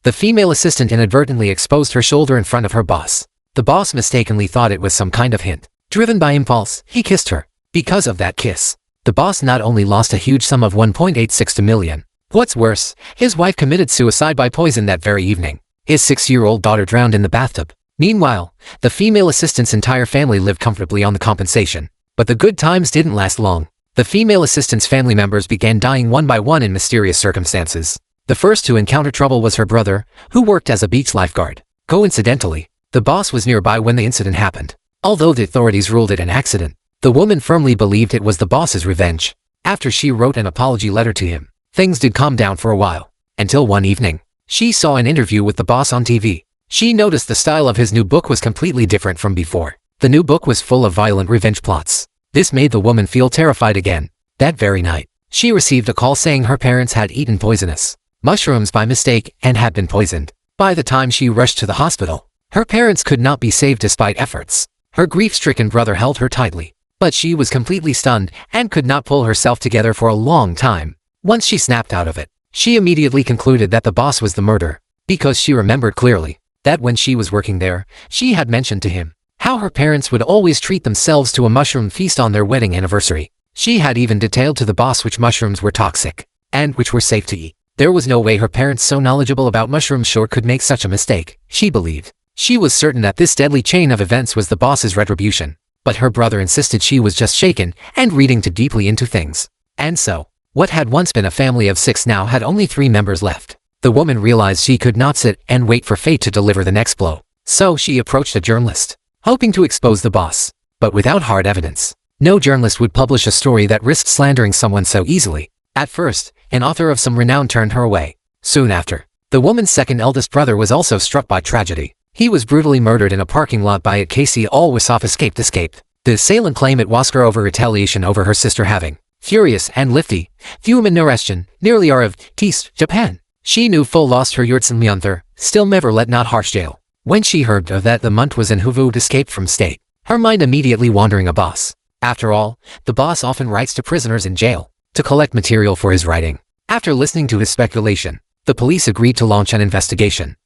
The female assistant inadvertently exposed her shoulder in front of her boss. The boss mistakenly thought it was some kind of hint. Driven by impulse, he kissed her. Because of that kiss, the boss not only lost a huge sum of $1.86 million. What's worse, his wife committed suicide by poison that very evening. His 6-year-old daughter drowned in the bathtub. Meanwhile, the female assistant's entire family lived comfortably on the compensation. But the good times didn't last long. The female assistant's family members began dying one by one in mysterious circumstances. The first to encounter trouble was her brother, who worked as a beach lifeguard. Coincidentally, the boss was nearby when the incident happened. Although the authorities ruled it an accident, the woman firmly believed it was the boss's revenge. After she wrote an apology letter to him, things did calm down for a while. Until one evening, she saw an interview with the boss on TV. She noticed the style of his new book was completely different from before. The new book was full of violent revenge plots. This made the woman feel terrified again. That very night, she received a call saying her parents had eaten poisonous mushrooms by mistake and had been poisoned. By the time she rushed to the hospital, her parents could not be saved despite efforts. Her grief-stricken brother held her tightly, but she was completely stunned and could not pull herself together for a long time. Once she snapped out of it, she immediately concluded that the boss was the murderer, because she remembered clearly that when she was working there, she had mentioned to him how her parents would always treat themselves to a mushroom feast on their wedding anniversary. She had even detailed to the boss which mushrooms were toxic and which were safe to eat. There was no way her parents so knowledgeable about mushrooms could make such a mistake, she believed. She was certain that this deadly chain of events was the boss's retribution. But her brother insisted she was just shaken and reading too deeply into things. And so, what had once been a family of 6 now had only 3 members left. The woman realized she could not sit and wait for fate to deliver the next blow. So she approached a journalist, hoping to expose the boss. But without hard evidence, no journalist would publish a story that risked slandering someone so easily. At first, an author of some renown turned her away. Soon after, the woman's second eldest brother was also struck by tragedy. He was brutally murdered in a parking lot by a Casey Alwisoff escaped. The assailant claimed it was her over retaliation over her sister having furious and lifty, human narration, nearly are of East Japan. She knew full lost her Yurtsen still never let not harsh jail. When she heard of that the month was in Huvud escaped from state, her mind immediately wandering a boss. After all, the boss often writes to prisoners in jail to collect material for his writing. After listening to his speculation, the police agreed to launch an investigation.